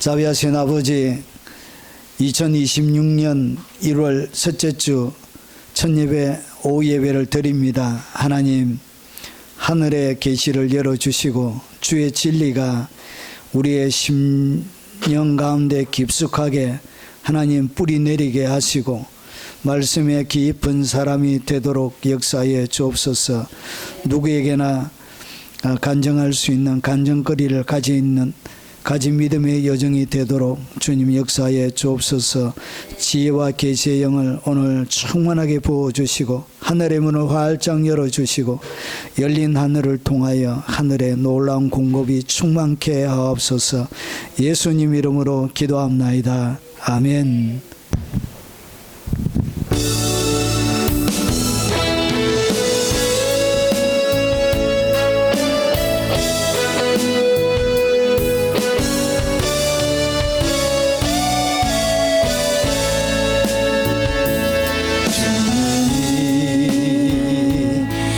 자비하신 아버지, 2026년 1월 첫째 주 첫 예배, 오후 예배를 드립니다. 하나님, 하늘의 계시를 열어주시고 주의 진리가 우리의 심령 가운데 깊숙하게 하나님 뿌리 내리게 하시고 말씀에 깊은 사람이 되도록 역사에 주옵소서. 누구에게나 간증할 수 있는 간증거리를 가진 믿음의 여정이 되도록 주님 역사에 주옵소서. 지혜와 계시의 영을 오늘 충만하게 부어주시고 하늘의 문을 활짝 열어주시고 열린 하늘을 통하여 하늘의 놀라운 공급이 충만케 하옵소서. 예수님 이름으로 기도합나이다. 아멘.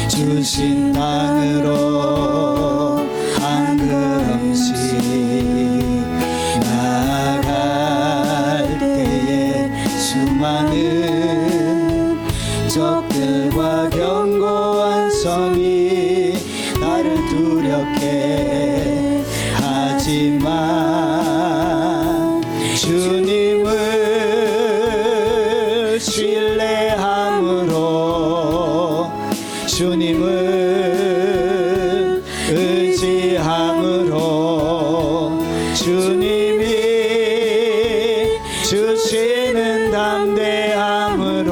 주신 땅으로 한 걸음씩 나아갈 때에 수많은 적들과 견고한 성이 나를 두렵게 하지만 주님을 신뢰함으로 주님을 의지함으로 주님이 주시는 담대함으로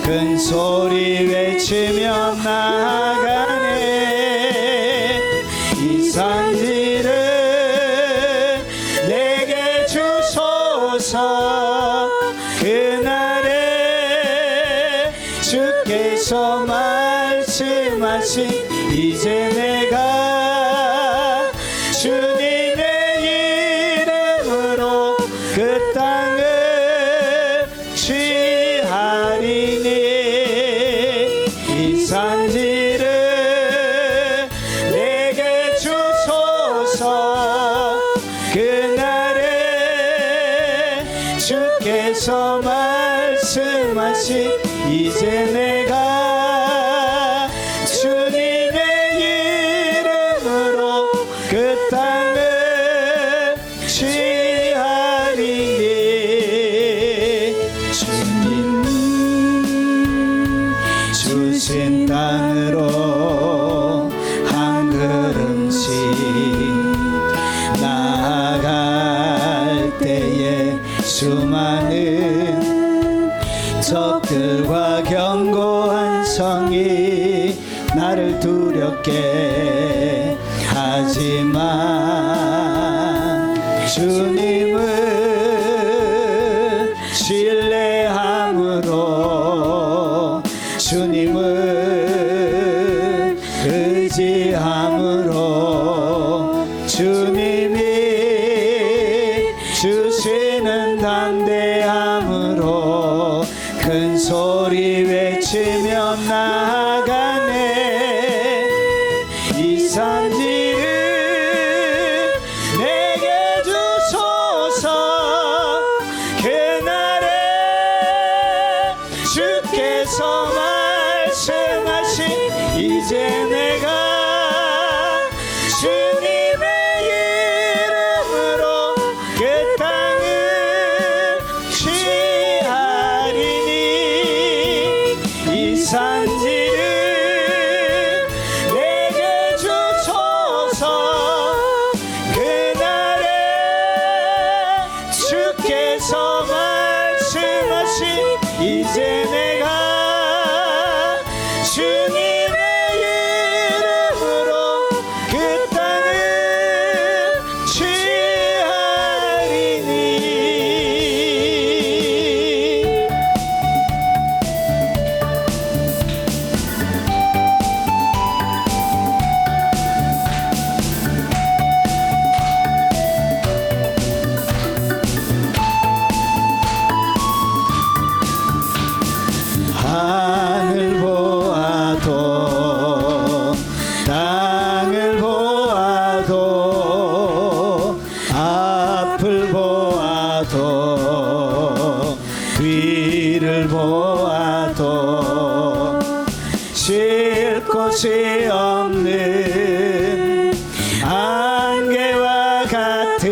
큰 소리 외치며 나아가네. 이 산지를 내게 주소서. 그날에 주께서 말씀하신 이제 내가 주님의 이름으로 그 땅을 취하리니. 이 산지를 내게 주소서. 그날에 주께서 말씀하신 이제 내가 주님의 이름으로 그 땅을 취하리니. 주님 주신 땅으로 한 걸음씩 나아갈 때에 수많은 적들과 견고한 성이 나를 두렵게 하지만 주님을 신뢰함으로 주님을 의지함으로 주님이 주시는 담대함으로 큰 소리 외치며 나아가네. 이 산지를 내게 주소서. 그날에 주께서 말씀하신 이제 내가 주님의 이름으로 그 땅을 앞을 보아도 뒤를 보아도 쉴 곳이 없는 안개와 같은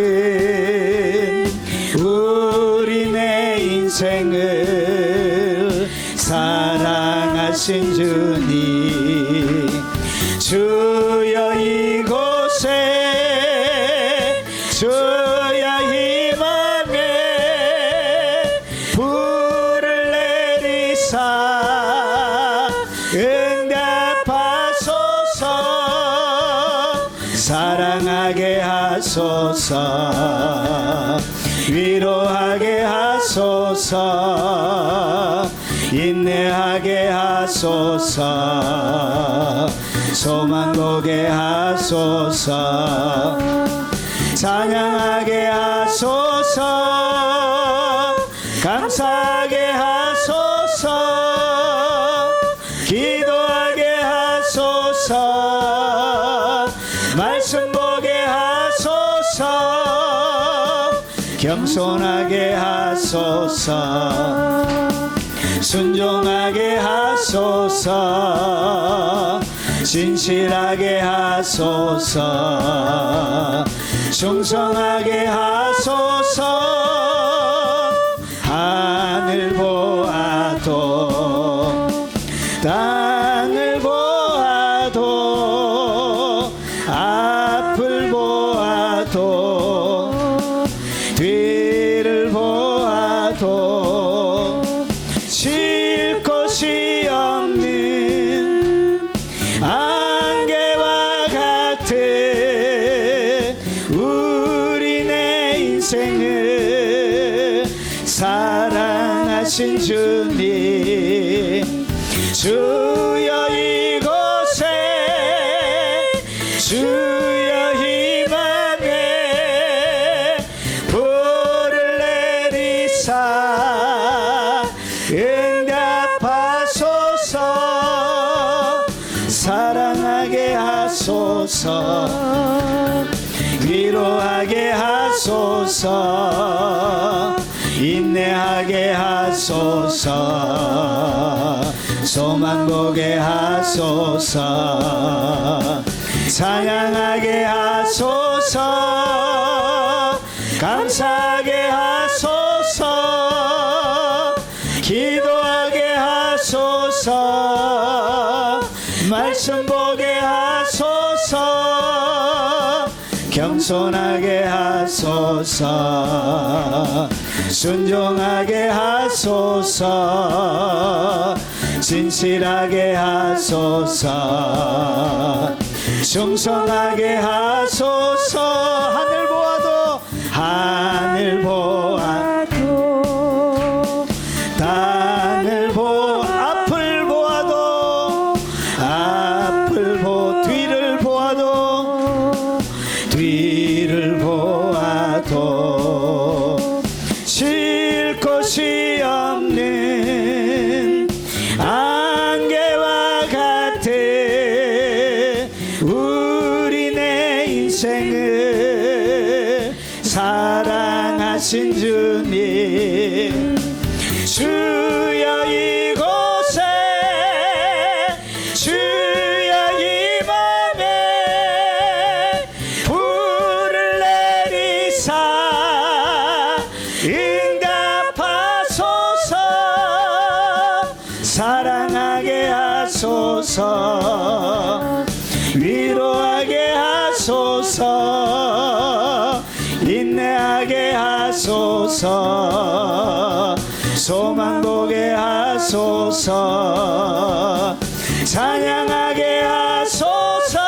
우리네 인생을 사랑하신 주님, 주여 이곳에 주여 이 맘에 불을 내리사 응답하소서. 사랑하게 하소서, 위로하게 하소서, 인내하게 하소서, 소망 보게 하소서, 찬양하게 하소서, 감사하게 하소서, 기도하게 하소서, 말씀 보게 하소서, 겸손하게 하소서, 순종하게 하소서, 진실하게 하소서, 충성하게 하소서. 하늘 보아도 땅을 보아도 앞을 보아도 뒤를 보아도 쉴 곳이 없는 안개와 같은 우리네 인생을 사랑하신 주님, 주여 이곳에 주여 이 맘에 불을 내리사 응답하소서. 사랑하게 하소서, 위로하게 하소서, 인내하게 하소서, 소망 보게 하소서, 찬양하게 하소서, 감사하게 하소서, 기도하게 하소서, 말씀 보게 하소서, 겸손하게 하소서, 순종하게 하소서, 진실하게 하소서, 충성하게 하소서. 하늘 보아도 하늘 보아도 땅을 보 앞을 보아도 앞을 보 뒤를 보아도 뒤를 보아도 쉴 곳이 없는 안개와 같은 우리네 인생을 사랑하신 주님, 주여 이곳에 주여 이 맘에 불을 내리사 응답하소서. 사랑하게 하소서, 위로하게 하소서, 인내하게 하소서, 소망 보게 하소서, 찬양하게 하소서,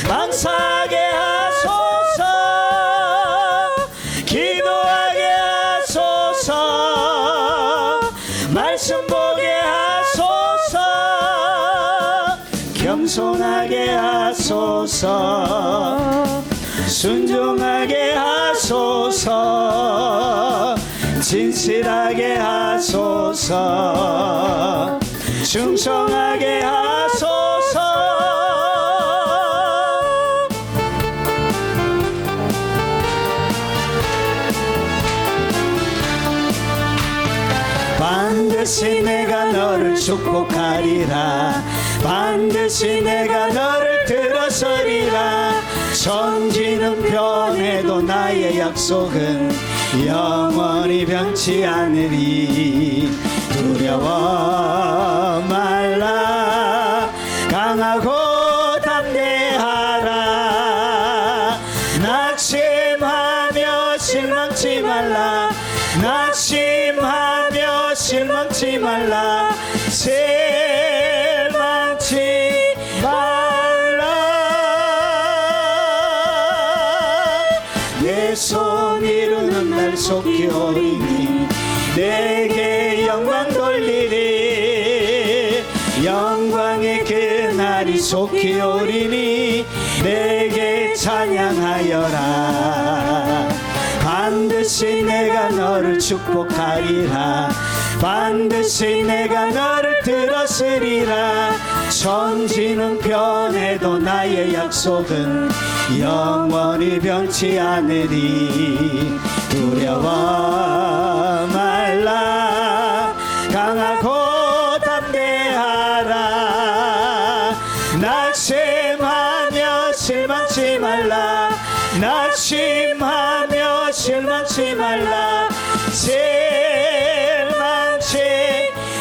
감사하게 하소서, 기도하게 하소서, 말씀 보게 하소서, 겸손하게 하소서, 순종하게 하소서, 진실하게 하소서, 충성하게 하소서. 반드시 내가 너를 축복하리라. 반드시 내가 너를 들어서리라. 천지는 변해도 나의 약속은 영원히 변치 않으리. 두려워 말라. 강하고 담대하라. 낙심하며 실망치 말라. 낙심하며 실망치 말라. 실망치 말라. 내 손 이루는 날 속히 오리니 내게 영광 돌리리. 영광의 그날이 속히 오리니 내게 찬양하여라. 반드시 내가 너를 축복하리라. 반드시 내가 너를 들었으리라. 천지는 변해도 나의 약속은 영원히 변치 않으리. 두려워 말라. 강하고 담대하라. 낙심하며 실망치 말라. 낙심하며 실망치 말라. 실망치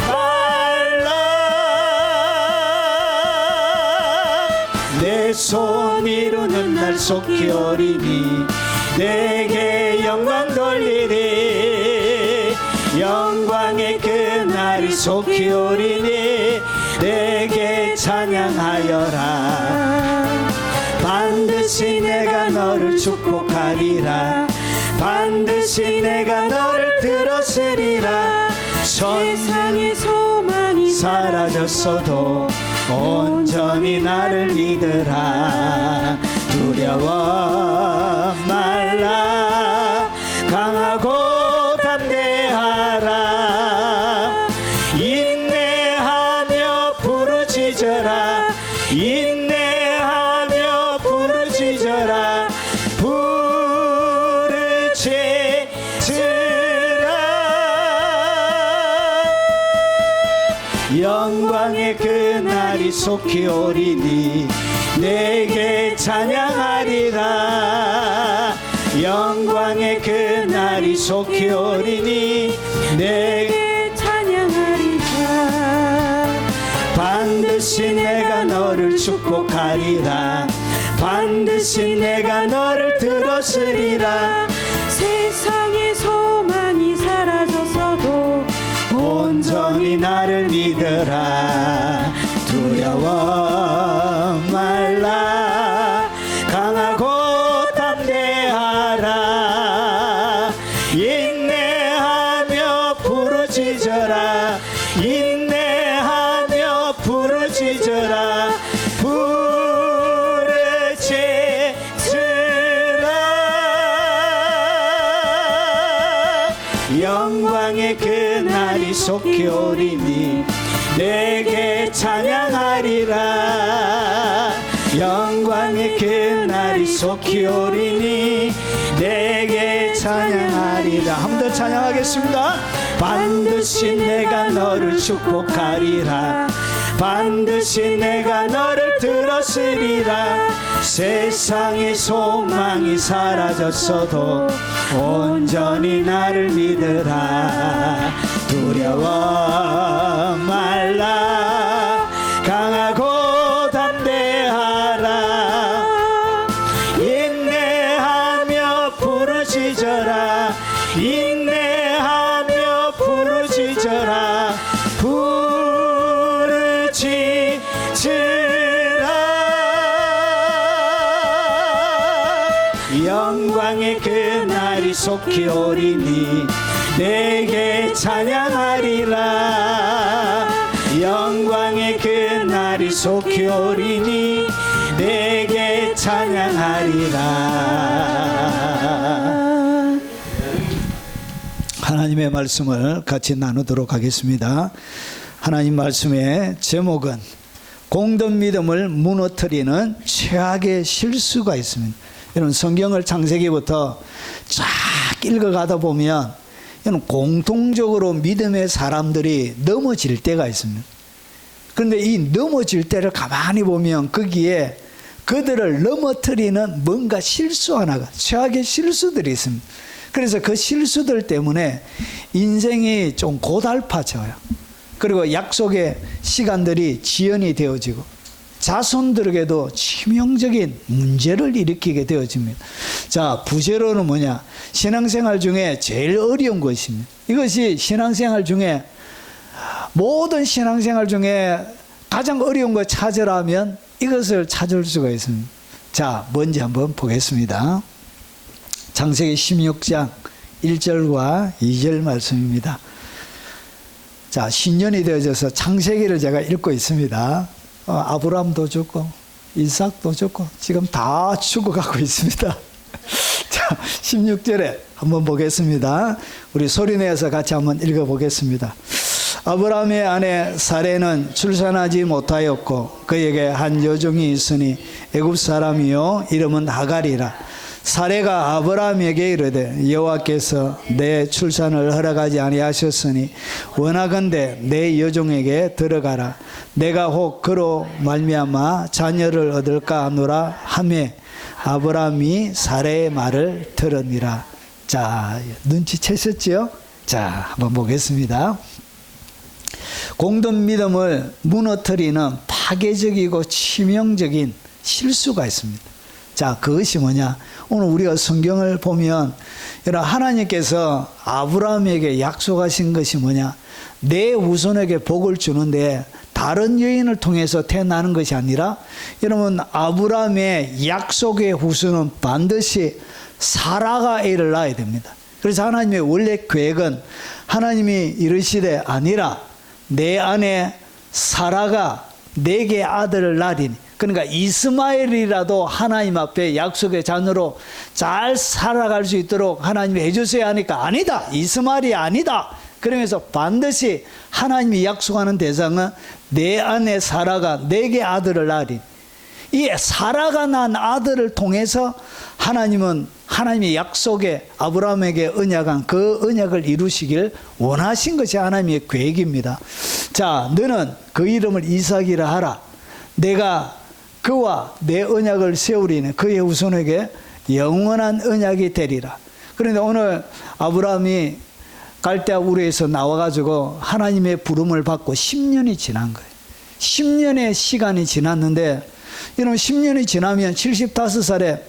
말라. 내 손 이루는 날 속히 오리니 내게 영광 돌리리. 영광의 그날이 속히 오리니 내게 찬양하여라. 반드시 내가 너를 축복하리라. 반드시 내가 너를 들었으리라. 세상의 소망이 사라졌어도 온전히 나를 믿으라. 두려워 말라. 강하고 담대하라. 인내하며 부르짖어라. 인내하며 부르짖어라. 영광의 그날이 속히 오리니 내게 찬양하리라. 영광의 그날이 속히 오리니 내게 찬양하리라. 반드시 내가 너를 축복하리라. 반드시 내가 너를 들었으리라. 세상의 소망이 사라졌어도 온전히 나를 믿으라. 두려워 말라. 강하고 담대하라. 인내하며 부르짖어라. 인내하며 부르짖어라. 영광의 그날이 속히 오리니 내게 찬양하리라. 영광의 그날이 속히 오리니 내게 찬양하리라. 한 번 더 찬양하겠습니다. 반드시 내가 너를 축복하리라. 반드시 내가 너를 들었으리라. 세상의 소망이 사라졌어도 온전히 나를 믿으라. 두려워 말라. 강하고 담대하라. 인내하며 부르짖어라. 인내하며 부르짖어라. 영광의 그날이 속히 오리니 내게 찬양하리라. 영광의 그날이 속히 오리니 내게 찬양하리라. 하나님의 말씀을 같이 나누도록 하겠습니다. 하나님 말씀의 제목은 공동 믿음을 무너뜨리는 최악의 실수가 있습니다. 여러분 성경을 창세기부터 쫙 읽어가다 보면 이는 공통적으로 믿음의 사람들이 넘어질 때가 있습니다. 그런데 이 넘어질 때를 가만히 보면 거기에 그들을 넘어뜨리는 뭔가 실수 하나가, 최악의 실수들이 있습니다. 그래서 그 실수들 때문에 인생이 좀 고달파져요. 그리고 약속의 시간들이 지연이 되어지고 자손들에게도 치명적인 문제를 일으키게 되어집니다. 자, 부제로는 뭐냐? 신앙생활 중에 제일 어려운 것입니다. 이것이 신앙생활 중에, 모든 신앙생활 중에 가장 어려운 거 찾으라면 이것을 찾을 수가 있습니다. 자, 뭔지 한번 보겠습니다. 창세기 16장 1절과 2절 말씀입니다. 자, 신년이 되어져서 창세기를 제가 읽고 있습니다. 아브라함도 죽고 이삭도 죽고 지금 다 죽어가고 있습니다. 자, 16절에 한번 보겠습니다. 우리 소리내어서 같이 한번 읽어보겠습니다. 아브라함의 아내 사레는 출산하지 못하였고 그에게 한 여종이 있으니 애굽 사람이요 이름은 하갈이라. 사레가 아브라함에게 이르되 여호와께서 내 출산을 허락하지 아니하셨으니 원하건대 내 여종에게 들어가라. 내가 혹 그로 말미암아 자녀를 얻을까 하노라 하매 아브라함이 사레의 말을 들으니라. 자, 눈치채셨지요? 자, 한번 보겠습니다. 공동 믿음을 무너뜨리는 파괴적이고 치명적인 실수가 있습니다. 자, 그것이 뭐냐? 오늘 우리가 성경을 보면 하나님께서 아브라함에게 약속하신 것이 뭐냐? 내 후손에게 복을 주는데 다른 여인을 통해서 태어나는 것이 아니라, 여러분, 아브라함의 약속의 후손은 반드시 사라가 애를 낳아야 됩니다. 그래서 하나님의 원래 계획은 하나님이 이르시되 아니라 내 아내 사라가 내게 아들을 낳으리니, 그러니까 이스마엘이라도 하나님 앞에 약속의 자녀로 잘 살아갈 수 있도록 하나님이 해주셔야 하니까 아니다, 이스마엘이 아니다. 그러면서 반드시 하나님이 약속하는 대상은 내 아내 사라가 내게 아들을 낳으리니, 이 사라가 낳은 아들을 통해서 하나님은 하나님의 약속에 아브라함에게 언약한 그 언약을 이루시길 원하신 것이 하나님의 계획입니다. 자, 너는 그 이름을 이삭이라 하라. 내가 그와 내 언약을 세우리니 그의 후손에게 영원한 언약이 되리라. 그런데 오늘 아브라함이 갈대아 우르에서 나와가지고 하나님의 부름을 받고 10년이 지난 거예요. 10년의 시간이 지났는데, 여러분 10년이 지나면 75살에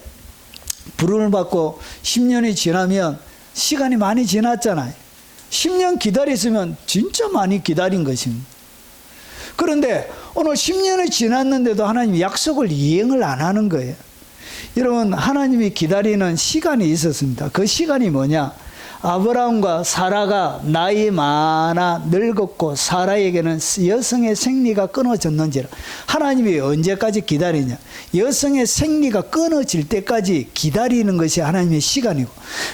부름을 받고 10년이 지나면 시간이 많이 지났잖아요. 10년 기다렸으면 진짜 많이 기다린 것입니다. 그런데 오늘 10년이 지났는데도 하나님이 약속을 이행을 안 하는 거예요. 여러분, 하나님이 기다리는 시간이 있었습니다. 그 시간이 뭐냐? 아브라함과 사라가 나이 많아 늙었고 사라에게는 여성의 생리가 끊어졌는지라. 하나님이 언제까지 기다리냐? 여성의 생리가 끊어질 때까지 기다리는 것이 하나님의 시간이고,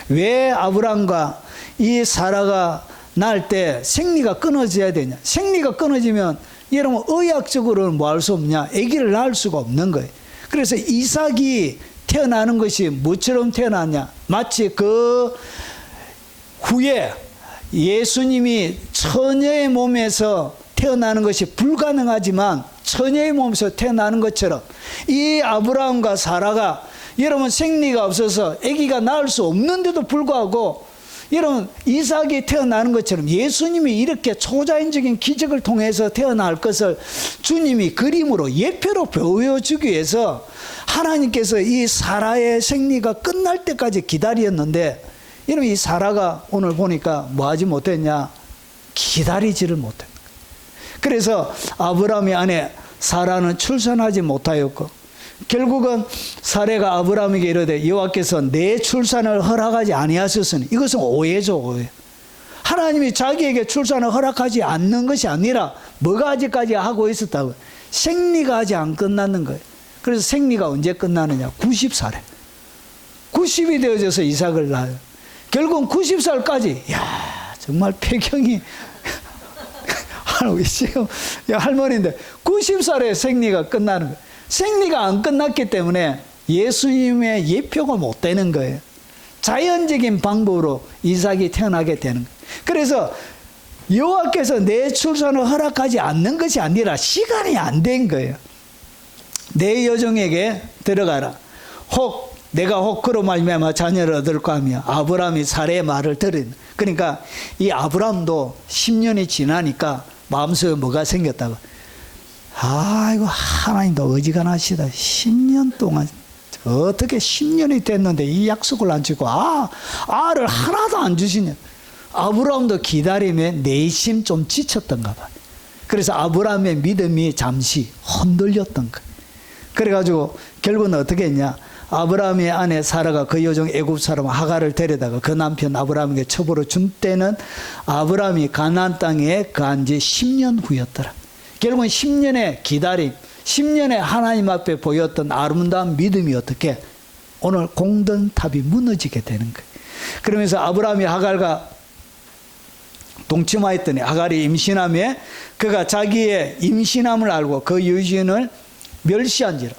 왜 아브라함과 이 사라가 낳을 때 생리가 끊어져야 되냐? 생리가 끊어지면 여러분 의학적으로는 뭐 할 수 없냐? 아기를 낳을 수가 없는 거예요. 그래서 이삭이 태어나는 것이 뭐처럼 태어났냐? 마치 그 후에 예수님이 처녀의 몸에서 태어나는 것이 불가능하지만 처녀의 몸에서 태어나는 것처럼 이 아브라함과 사라가 여러분 생리가 없어서 아기가 낳을 수 없는데도 불구하고 여러분 이삭이 태어나는 것처럼 예수님이 이렇게 초자연적인 기적을 통해서 태어날 것을 주님이 그림으로 예표로 보여주기 위해서 하나님께서 이 사라의 생리가 끝날 때까지 기다렸는데, 여러분 이 사라가 오늘 보니까 뭐 하지 못했냐? 기다리지를 못했다. 그래서 아브라함의 아내 사라는 출산하지 못하였고, 결국은 사레가 아브라함에게 이르되 여호와께서 내 출산을 허락하지 아니하셨으니, 이것은 오해죠, 오해. 하나님이 자기에게 출산을 허락하지 않는 것이 아니라 뭐가 아직까지 하고 있었다고? 생리가 아직 안 끝났는 거예요. 그래서 생리가 언제 끝나느냐? 90살에 90이 되어져서 이삭을 낳아요. 결국은 90살까지 야 정말 폐경이 지금 할머니인데 90살에 생리가 끝나는 거예요. 생리가 안 끝났기 때문에 예수님의 예표가 못 되는 거예요. 자연적인 방법으로 이삭이 태어나게 되는 거예요. 그래서 여호와께서 내 출산을 허락하지 않는 것이 아니라 시간이 안 된 거예요. 내 여종에게 들어가라. 내가 혹 그로 말미암아 자녀를 얻을까 하며 아브라함이 사례의 말을 들은. 그러니까 이 아브라함도 10년이 지나니까 마음속에 뭐가 생겼다고. 아이고 하나님도 어지간하시다. 10년 동안 어떻게 10년이 됐는데 이 약속을 안 지키고 알을 하나도 안 주시냐. 아브라함도 기다림에 내심 좀 지쳤던가 봐. 그래서 아브라함의 믿음이 잠시 흔들렸던 거예요. 그래가지고 결국은 어떻게 했냐. 아브라함의 아내 사라가 그 여종 애굽 사람 하갈을 데려다가 그 남편 아브라함에게 첩으로 준 때는 아브라함이 가나안 땅에 거한 지 10년 후였더라. 결국은 10년의 기다림, 10년의 하나님 앞에 보였던 아름다운 믿음이 어떻게 오늘 공든탑이 무너지게 되는 거예요. 그러면서 아브라함이 하갈과 동침하였더니 하갈이 임신하며 그가 자기의 임신함을 알고 그 여신을 멸시한지라.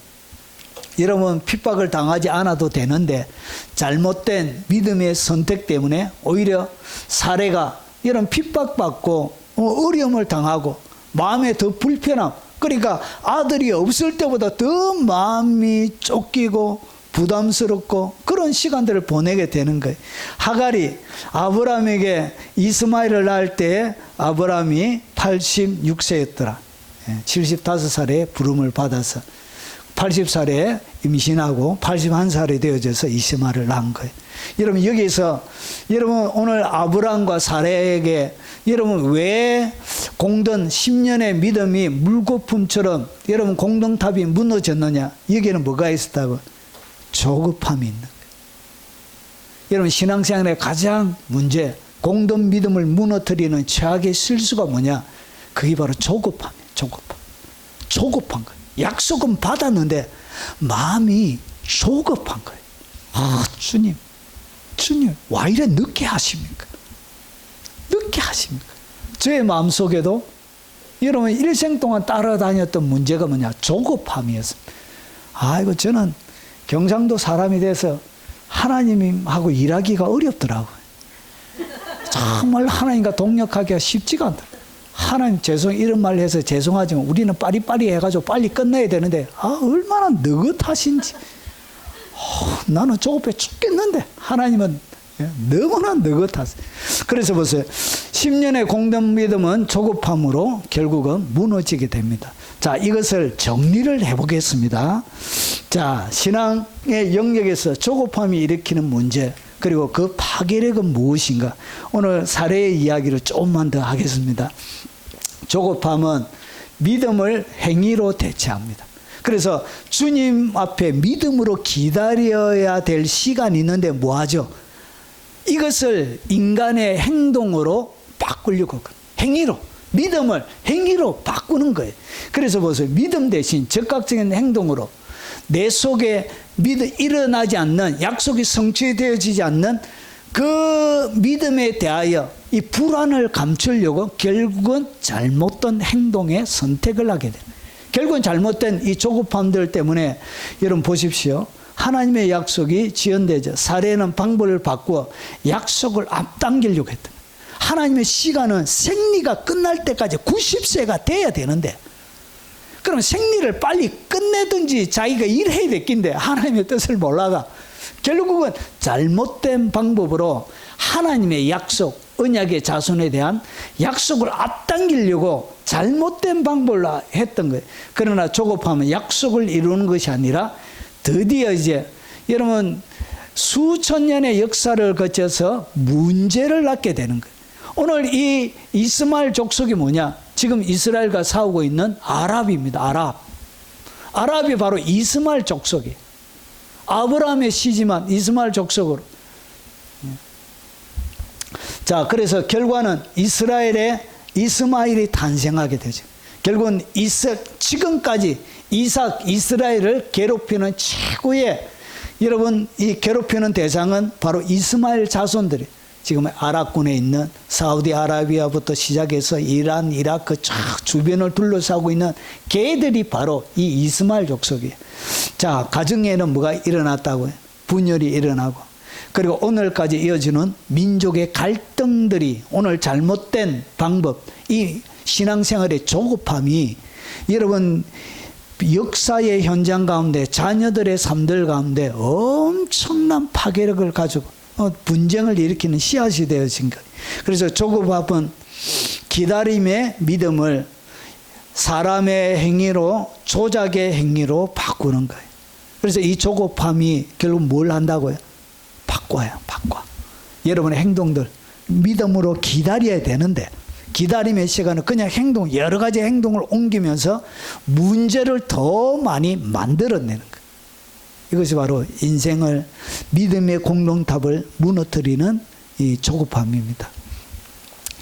여러분 핍박을 당하지 않아도 되는데 잘못된 믿음의 선택 때문에 오히려 사례가 이런 핍박받고 어려움을 당하고 마음에 더 불편함, 그러니까 아들이 없을 때보다 더 마음이 쫓기고 부담스럽고 그런 시간들을 보내게 되는 거예요. 하갈이 아브라함에게 이스마엘을 낳을 때 아브라함이 86세였더라. 75살에 부름을 받아서 80살에 임신하고 81살이 되어져서 이스마엘을 낳은 거예요. 여러분 여기서 여러분 오늘 아브라함과 사라에게 여러분 왜 공동 10년의 믿음이 물거품처럼 여러분 공동탑이 무너졌느냐. 여기에는 뭐가 있었다고? 조급함이 있는 거예요. 여러분 신앙생활의 가장 문제, 공동 믿음을 무너뜨리는 최악의 실수가 뭐냐. 그게 바로 조급함이에요. 조급한 거예요. 약속은 받았는데 마음이 조급한 거예요. 주님 와 이래 늦게 하십니까? 저의 마음속에도 여러분 일생 동안 따라다녔던 문제가 뭐냐. 조급함이었습니다. 아이고 저는 경상도 사람이 돼서 하나님하고 일하기가 어렵더라고요. 정말 하나님과 동역하기가 쉽지가 않더라고요. 하나님 이런 말 해서 죄송하지만 우리는 빠리빠리 해가지고 빨리 끝내야 되는데 얼마나 느긋하신지. 나는 조급해 죽겠는데 하나님은 너무나 느긋하세요. 그래서 보세요. 10년의 공동 믿음은 조급함으로 결국은 무너지게 됩니다. 자, 이것을 정리를 해보겠습니다. 자, 신앙의 영역에서 조급함이 일으키는 문제, 그리고 그 파괴력은 무엇인가? 오늘 사례의 이야기를 조금만 더 하겠습니다. 조급함은 믿음을 행위로 대체합니다. 그래서 주님 앞에 믿음으로 기다려야 될 시간이 있는데 뭐하죠? 이것을 인간의 행동으로 바꾸려고 행위로, 믿음을 행위로 바꾸는 거예요. 그래서 보세요. 믿음 대신 적극적인 행동으로 내 속에 일어나지 않는, 약속이 성취되어지지 않는 그 믿음에 대하여 이 불안을 감추려고 결국은 잘못된 행동에 선택을 하게 돼요. 결국은 잘못된 이 조급함들 때문에 여러분 보십시오. 하나님의 약속이 지연되죠. 사례는 방법을 바꾸어 약속을 앞당기려고 했던 거예요. 하나님의 시간은 생리가 끝날 때까지 90세가 돼야 되는데, 그럼 생리를 빨리 끝내든지 자기가 일해야 될 낀데 하나님의 뜻을 몰라가 결국은 잘못된 방법으로 하나님의 약속, 언약의 자손에 대한 약속을 앞당기려고 잘못된 방법으로 했던 거예요. 그러나 조급하면 약속을 이루는 것이 아니라 드디어 이제 여러분 수천 년의 역사를 거쳐서 문제를 낳게 되는 거예요. 오늘 이 이스마엘 족속이 뭐냐? 지금 이스라엘과 싸우고 있는 아랍입니다. 아랍이 바로 이스마엘 족속이에요. 아브라함의 시지만 이스마엘 족속으로. 자, 그래서 결과는 이스라엘의 이스마엘이 탄생하게 되죠. 결국은 지금까지 이스라엘을 괴롭히는 최고의 여러분 이 괴롭히는 대상은 바로 이스마엘 자손들이 지금 아랍군에 있는 사우디아라비아부터 시작해서 이란, 이라크 쫙 주변을 둘러싸고 있는 걔들이 바로 이 이스마엘 족속이에요. 자, 가정에는 뭐가 일어났다고요? 분열이 일어나고, 그리고 오늘까지 이어지는 민족의 갈등들이 오늘 잘못된 방법, 이 신앙생활의 조급함이 여러분 역사의 현장 가운데 자녀들의 삶들 가운데 엄청난 파괴력을 가지고 분쟁을 일으키는 씨앗이 되어진 거예요. 그래서 조급함은 기다림의 믿음을 사람의 행위로, 조작의 행위로 바꾸는 거예요. 그래서 이 조급함이 결국 뭘 한다고요? 바꿔요. 여러분의 행동들 믿음으로 기다려야 되는데 기다림의 시간은 그냥 여러 가지 행동을 옮기면서 문제를 더 많이 만들어내는 거예요. 이것이 바로 인생을 믿음의 공동탑을 무너뜨리는 이 조급함입니다.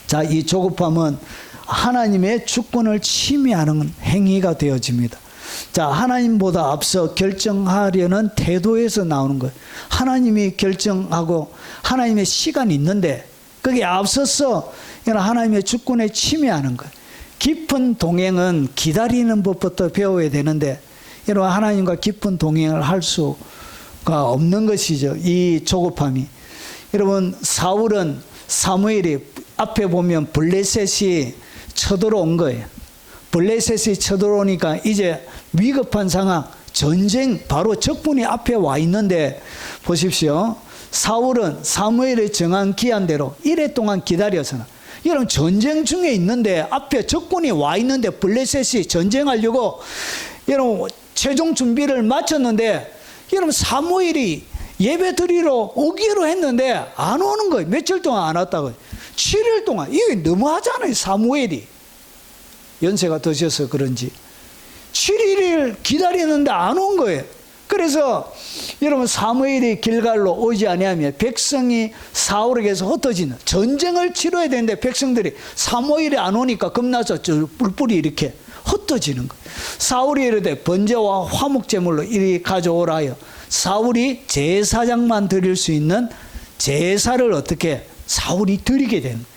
자, 이 조급함은 하나님의 주권을 침해하는 행위가 되어집니다. 자, 하나님보다 앞서 결정하려는 태도에서 나오는 거예요. 하나님이 결정하고 하나님의 시간이 있는데 거기에 앞서서 하나님의 주권에 침해하는 거예요. 깊은 동행은 기다리는 법부터 배워야 되는데 여러분 하나님과 깊은 동행을 할 수가 없는 것이죠. 이 조급함이. 여러분 사무엘이 앞에 보면 블레셋이 쳐들어온 거예요. 블레셋이 쳐들어오니까 이제 위급한 상황, 전쟁 바로 적군이 앞에 와 있는데 보십시오. 사울은 사무엘이 정한 기한대로 1회 동안 기다려서는 여러분 전쟁 중에 있는데 앞에 적군이 와 있는데 블레셋이 전쟁하려고 여러분 최종 준비를 마쳤는데 여러분 사무엘이 예배 드리러 오기로 했는데 안 오는 거예요. 며칠 동안 안 왔다고요. 7일 동안. 이게 너무하잖아요. 사무엘이 연세가 드셔서 그런지 7일을 기다리는데 안 온 거예요. 그래서 여러분 사무엘이 길갈로 오지 아니하면 백성이 사울에게서 흩어지는 전쟁을 치러야 되는데 백성들이 사무엘이 안 오니까 겁나서 뿔뿔이 이렇게 흩어지는 거예요. 사울이 이르되 번제와 화목제물로 이리 가져오라 하여 사울이 제사장만 드릴 수 있는 제사를 어떻게 사울이 드리게 되는 거예요.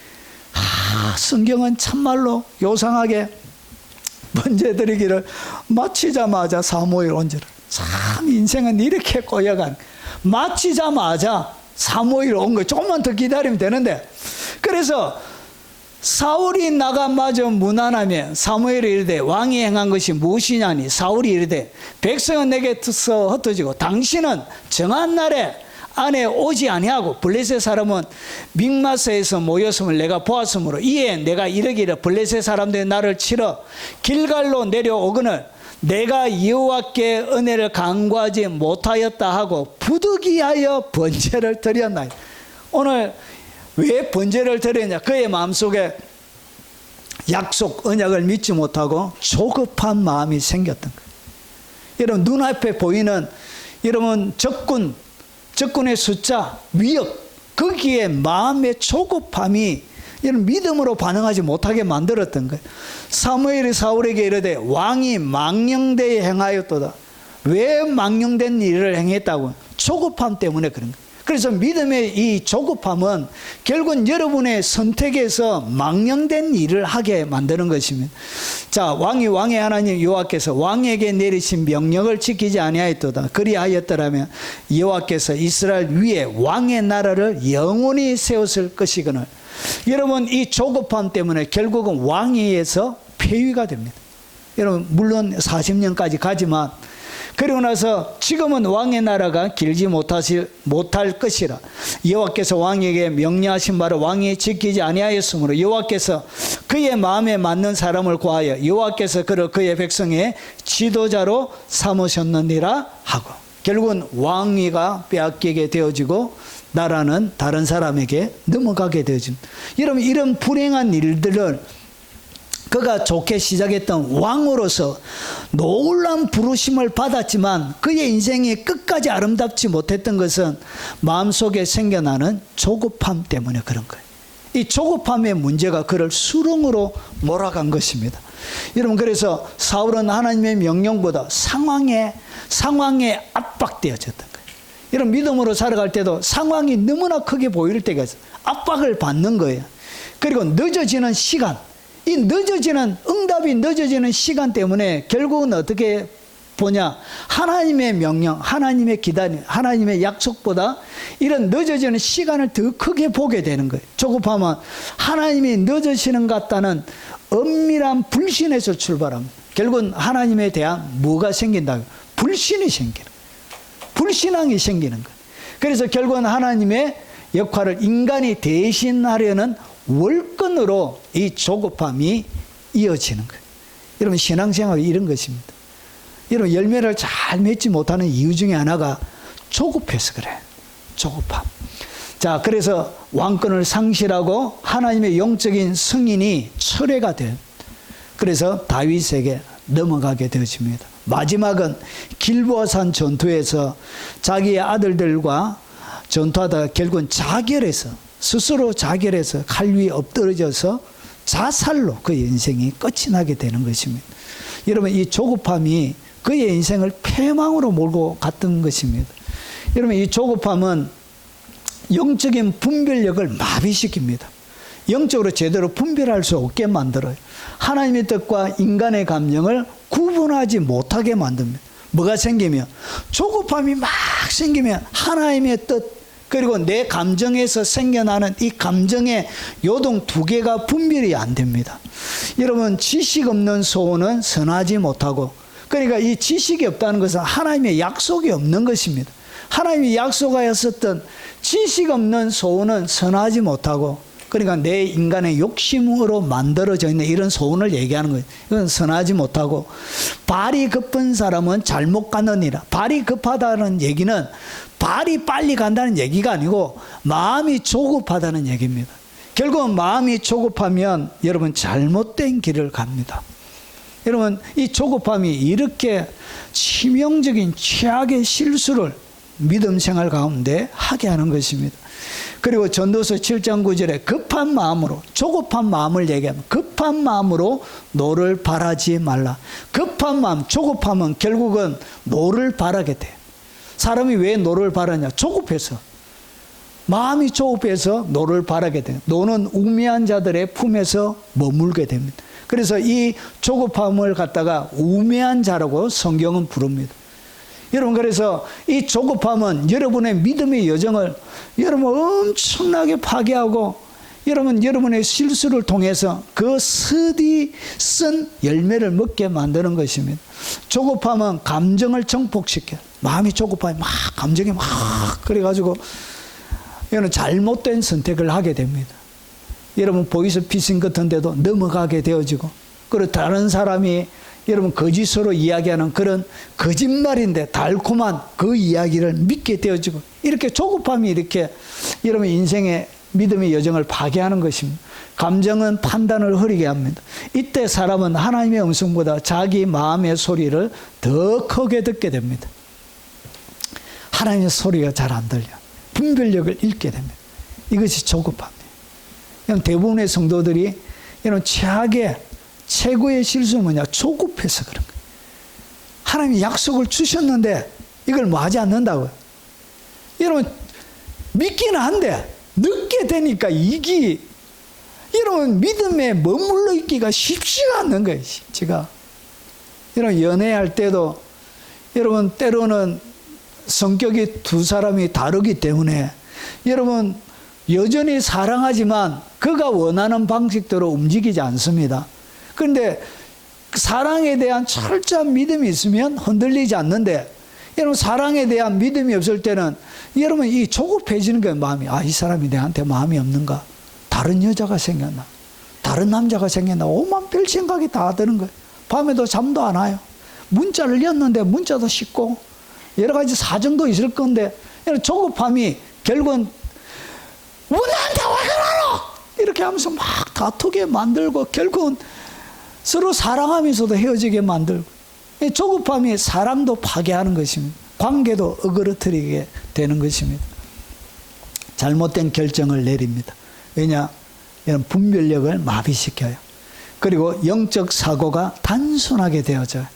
성경은 참말로 요상하게 번제 드리기를 마치자마자 사무엘 온지라. 참 인생은 이렇게 꼬여간. 마치자마자 사무엘 온 거예요. 조금만 더 기다리면 되는데. 그래서 사울이 나가마저 무난하면 사무엘이 이르되 왕이 행한 것이 무엇이냐니 사울이 이르되 백성은 내게서 흩어지고 당신은 정한 날에 안에 오지 아니하고 블레셋 사람은 믹마스에서 모였음을 내가 보았으므로 이에 내가 이르기를 블레셋 사람들이 나를 치러 길갈로 내려오거늘 내가 여호와께 은혜를 간구하지 못하였다 하고 부득이하여 번제를 드렸나이다. 오늘 왜 번제를 드렸냐? 그의 마음속에 약속 언약을 믿지 못하고 조급한 마음이 생겼던 거예요. 여러분 눈앞에 보이는 여러분 적군의 숫자, 위협, 거기에 마음의 조급함이 이런 믿음으로 반응하지 못하게 만들었던 거예요. 사무엘이 사울에게 이르되 왕이 망령되이 행하였도다. 왜 망령된 일을 행했다고? 조급함 때문에 그런 거예요. 그래서 믿음의 이 조급함은 결국은 여러분의 선택에서 망령된 일을 하게 만드는 것입니다. 자, 왕의 하나님 여호와께서 왕에게 내리신 명령을 지키지 아니하였도다. 그리하였더라면 여호와께서 이스라엘 위에 왕의 나라를 영원히 세웠을 것이거늘. 여러분 이 조급함 때문에 결국은 왕위에서 폐위가 됩니다. 여러분 물론 40년까지 가지만 그리고 나서 지금은 왕의 나라가 길지 못할 것이라. 여호와께서 왕에게 명령하신 바를 왕이 지키지 아니하였으므로 여호와께서 그의 마음에 맞는 사람을 구하여 여호와께서 그를 그의 백성의 지도자로 삼으셨느니라 하고 결국은 왕위가 빼앗기게 되어지고 나라는 다른 사람에게 넘어가게 되어집니다. 여러분 이런 불행한 일들을 그가 좋게 시작했던 왕으로서 놀라운 부르심을 받았지만 그의 인생이 끝까지 아름답지 못했던 것은 마음속에 생겨나는 조급함 때문에 그런 거예요. 이 조급함의 문제가 그를 수렁으로 몰아간 것입니다. 여러분 그래서 사울은 하나님의 명령보다 상황에 압박되어졌던 거예요. 여러분 믿음으로 살아갈 때도 상황이 너무나 크게 보일 때가 있어요. 압박을 받는 거예요. 그리고 늦어지는 시간, 이 응답이 늦어지는 시간 때문에 결국은 어떻게 보냐? 하나님의 명령, 하나님의 기다림, 하나님의 약속보다 이런 늦어지는 시간을 더 크게 보게 되는 거예요. 조급하면 하나님이 늦어지는 것 같다는 엄밀한 불신에서 출발합니다. 결국은 하나님에 대한 뭐가 생긴다? 불신이 생기는 거예요. 불신앙이 생기는 거예요. 그래서 결국은 하나님의 역할을 인간이 대신하려는 월권으로 이 조급함이 이어지는 거예요. 여러분, 신앙생활이 이런 것입니다. 여러분, 열매를 잘 맺지 못하는 이유 중에 하나가 조급해서 그래요. 조급함. 자, 그래서 왕권을 상실하고 하나님의 영적인 승인이 철회가 돼요. 그래서 다윗에게 넘어가게 되어집니다. 마지막은 길보아산 전투에서 자기의 아들들과 전투하다가 결국은 자결해서, 스스로 자결해서 칼 위에 엎드러져서 자살로 그의 인생이 끝이 나게 되는 것입니다. 여러분, 이 조급함이 그의 인생을 패망으로 몰고 갔던 것입니다. 여러분, 이 조급함은 영적인 분별력을 마비시킵니다. 영적으로 제대로 분별할 수 없게 만들어요. 하나님의 뜻과 인간의 감정을 구분하지 못하게 만듭니다. 뭐가 생기면? 조급함이 막 생기면 하나님의 뜻, 그리고 내 감정에서 생겨나는 이 감정의 요동 두 개가 분별이 안 됩니다. 여러분, 지식 없는 소원은 선하지 못하고, 그러니까 이 지식이 없다는 것은 하나님의 약속이 없는 것입니다. 하나님이 약속하였었던 지식 없는 소원은 선하지 못하고, 그러니까 내 인간의 욕심으로 만들어져 있는 이런 소원을 얘기하는 거예요. 이건 선하지 못하고, 발이 급한 사람은 잘못 가느니라. 발이 급하다는 얘기는 발이 빨리 간다는 얘기가 아니고 마음이 조급하다는 얘기입니다. 결국은 마음이 조급하면 여러분 잘못된 길을 갑니다. 여러분, 이 조급함이 이렇게 치명적인 최악의 실수를 믿음 생활 가운데 하게 하는 것입니다. 그리고 전도서 7장 9절에 급한 마음으로, 조급한 마음을 얘기하면 급한 마음으로 노를 바라지 말라. 급한 마음, 조급함은 결국은 노를 바라게 돼요. 사람이 왜 노를 바라냐? 조급해서. 마음이 조급해서 노를 바라게 돼요. 노는 우매한 자들의 품에서 머물게 됩니다. 그래서 이 조급함을 갖다가 우매한 자라고 성경은 부릅니다. 여러분, 그래서 이 조급함은 여러분의 믿음의 여정을 여러분 엄청나게 파괴하고, 여러분의 실수를 통해서 그 스디 쓴 열매를 먹게 만드는 것입니다. 조급함은 감정을 정복시켜요. 마음이 조급하면 막 감정이 막 그래가지고 여러분 잘못된 선택을 하게 됩니다. 여러분, 보이스피싱 같은 데도 넘어가게 되어지고, 그리고 다른 사람이 여러분 거짓으로 이야기하는 그런 거짓말인데 달콤한 그 이야기를 믿게 되어지고, 이렇게 조급함이 이렇게 여러분 인생의 믿음의 여정을 파괴하는 것입니다. 감정은 판단을 흐리게 합니다. 이때 사람은 하나님의 음성보다 자기 마음의 소리를 더 크게 듣게 됩니다. 하나님의 소리가 잘 안 들려. 분별력을 잃게 됩니다. 이것이 조급함이에요. 대부분의 성도들이 이런 최고의 실수는 뭐냐? 조급해서 그런 거예요. 하나님이 약속을 주셨는데 이걸 뭐 하지 않는다고요. 여러분, 믿기는 한데 늦게 되니까 여러분 믿음에 머물러 있기가 쉽지가 않는 거예요. 쉽지가. 여러분, 연애할 때도 여러분 때로는 성격이 두 사람이 다르기 때문에 여러분 여전히 사랑하지만 그가 원하는 방식대로 움직이지 않습니다. 그런데 사랑에 대한 철저한 믿음이 있으면 흔들리지 않는데, 여러분 사랑에 대한 믿음이 없을 때는 여러분 이 조급해지는 거예요. 마음이. 이 사람이 내한테 마음이 없는가? 다른 여자가 생겼나? 다른 남자가 생겼나? 오만 별 생각이 다 드는 거예요. 밤에도 잠도 안 와요. 문자를 였는데 문자도 씻고 여러 가지 사정도 있을 건데, 조급함이 결국은 왜 나한테 왜 그러노? 이렇게 하면서 막 다투게 만들고, 결국은 서로 사랑하면서도 헤어지게 만들고, 조급함이 사랑도 파괴하는 것입니다. 관계도 어그러뜨리게 되는 것입니다. 잘못된 결정을 내립니다. 왜냐? 이런 분별력을 마비시켜요. 그리고 영적 사고가 단순하게 되어져요.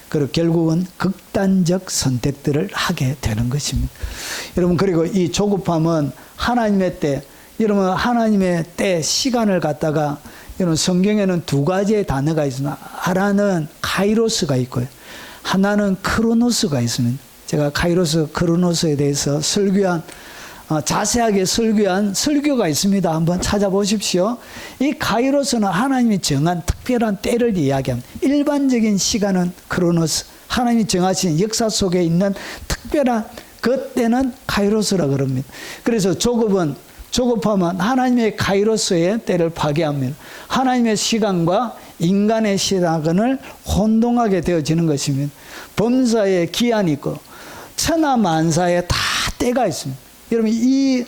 그리고 결국은 극단적 선택들을 하게 되는 것입니다. 여러분, 그리고 이 조급함은 하나님의 때, 여러분 하나님의 때 시간을 갖다가, 여러분 성경에는 두 가지의 단어가 있으나 하나는 카이로스가 있고요. 하나는 크로노스가 있습니다. 제가 카이로스 크로노스에 대해서 자세하게 설교한 설교가 있습니다. 한번 찾아보십시오. 이 카이로스는 하나님이 정한 특별한 때를 이야기합니다. 일반적인 시간은 크로노스, 하나님이 정하신 역사 속에 있는 특별한 그 때는 카이로스라 그럽니다. 그래서 조급하면 하나님의 카이로스의 때를 파괴합니다. 하나님의 시간과 인간의 시간을 혼동하게 되어지는 것입니다. 범사에 기한이 있고 천하만사에 다 때가 있습니다. 여러분 이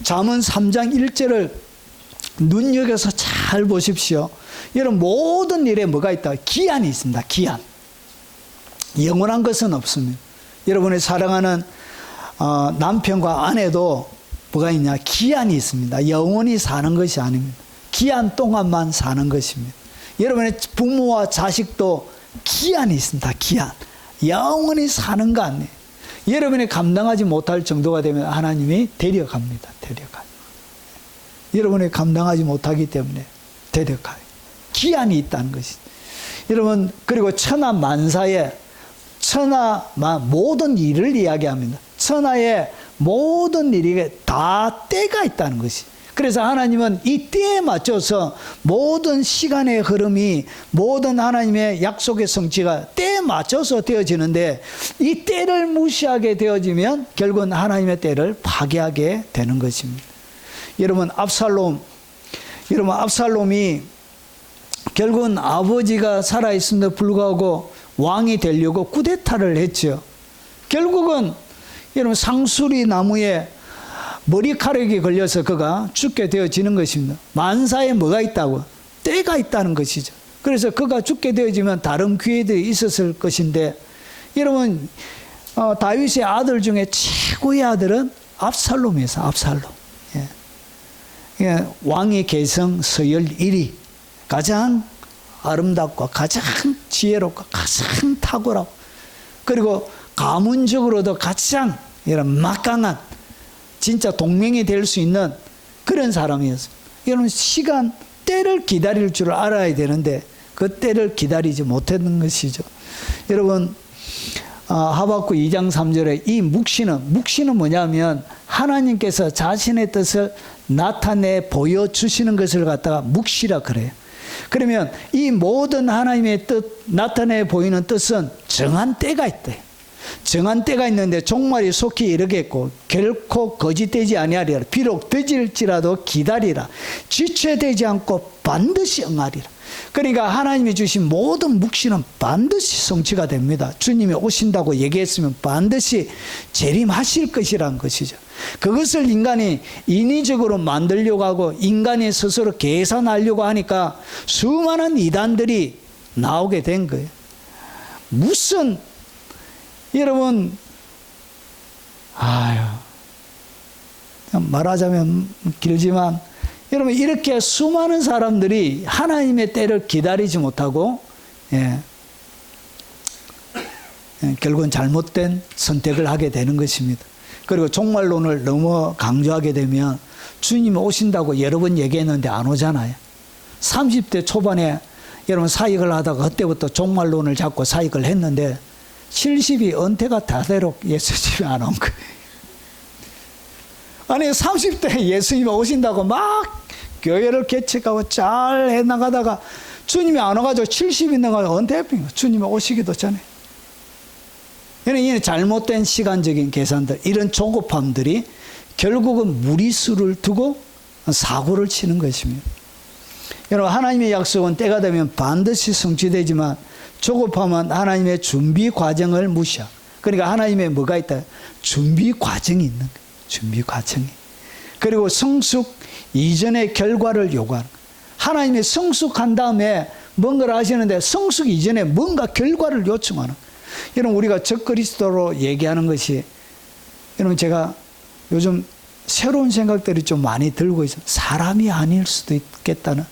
잠언 3장 1절을 눈여겨서 잘 보십시오. 여러분 모든 일에 뭐가 있다? 기한이 있습니다. 기한. 영원한 것은 없습니다. 여러분의 사랑하는 남편과 아내도 뭐가 있냐? 기한이 있습니다. 영원히 사는 것이 아닙니다. 기한 동안만 사는 것입니다. 여러분의 부모와 자식도 기한이 있습니다. 기한. 영원히 사는 거 아니에요. 여러분이 감당하지 못할 정도가 되면 하나님이 데려갑니다. 데려가요. 여러분이 감당하지 못하기 때문에 데려가요. 기한이 있다는 것이죠. 여러분 그리고 천하만사에 모든 일을 이야기합니다. 천하의 모든 일이 다 때가 있다는 것이. 그래서 하나님은 이 때에 맞춰서 모든 시간의 흐름이 모든 하나님의 약속의 성취가 때에 맞춰서 되어지는데 이 때를 무시하게 되어지면 결국은 하나님의 때를 파괴하게 되는 것입니다. 여러분 압살롬이 결국은 아버지가 살아있음에도 불구하고 왕이 되려고 쿠데타를 했죠. 결국은 여러분 상수리 나무에 머리카락이 걸려서 그가 죽게 되어지는 것입니다. 만사에 뭐가 있다고? 때가 있다는 것이죠. 그래서 그가 죽게 되어지면 다른 기회들이 있었을 것인데 여러분 다윗의 아들 중에 최고의 아들은 압살롬이었어. 압살롬. 예. 왕의 계성 서열 1위 가장 아름답고 가장 지혜롭고 가장 탁월하고 그리고 가문적으로도 가장 이런 막강한 진짜 동맹이 될 수 있는 그런 사람이었어요. 여러분 시간 때를 기다릴 줄 알아야 되는데 그 때를 기다리지 못했는 것이죠. 여러분 하박국 2장 3절에 이 묵시는 뭐냐면 하나님께서 자신의 뜻을 나타내 보여주시는 것을 갖다가 묵시라 그래요. 그러면 이 모든 하나님의 뜻 나타내 보이는 뜻은 정한 때가 있대요. 정한 때가 있는데 종말이 속히 이르겠고 결코 거짓되지 아니하리라. 비록 늦을지라도 기다리라. 지체되지 않고 반드시 응하리라. 그러니까 하나님이 주신 모든 묵시는 반드시 성취가 됩니다. 주님이 오신다고 얘기했으면 반드시 재림하실 것이라는 것이죠. 그것을 인간이 인위적으로 만들려고 하고 인간이 스스로 계산하려고 하니까 수많은 이단들이 나오게 된 거예요. 무슨 여러분 말하자면 길지만 여러분 이렇게 수많은 사람들이 하나님의 때를 기다리지 못하고 결국은 잘못된 선택을 하게 되는 것입니다. 그리고 종말론을 너무 강조하게 되면 주님이 오신다고 여러 번 얘기했는데 안 오잖아요. 30대 초반에 여러분 사역을 하다가 그때부터 종말론을 잡고 사역을 했는데 70이 은퇴가 다 되도록 예수님이 안 온 거예요. 아니 30대 예수님이 오신다고 막 교회를 개척하고 잘 해나가다가 주님이 안 와가지고 70이 나가서 은퇴했습니다. 주님이 오시기도 전에. 이는 잘못된 시간적인 계산들, 이런 조급함들이 결국은 무리수를 두고 사고를 치는 것입니다. 여러분 하나님의 약속은 때가 되면 반드시 성취되지만 조급하면 하나님의 준비 과정을 무시하고, 그러니까 하나님의 뭐가 있다? 준비 과정이 있는 거예요. 준비 과정이. 그리고 성숙 이전의 결과를 요구하는 거예요. 하나님이 성숙한 다음에 뭔가를 하시는데 성숙 이전에 뭔가 결과를 요청하는 거예요. 여러분 우리가 적그리스도로 얘기하는 것이, 여러분 제가 요즘 새로운 생각들이 좀 많이 들고 있어요. 사람이 아닐 수도 있겠다는,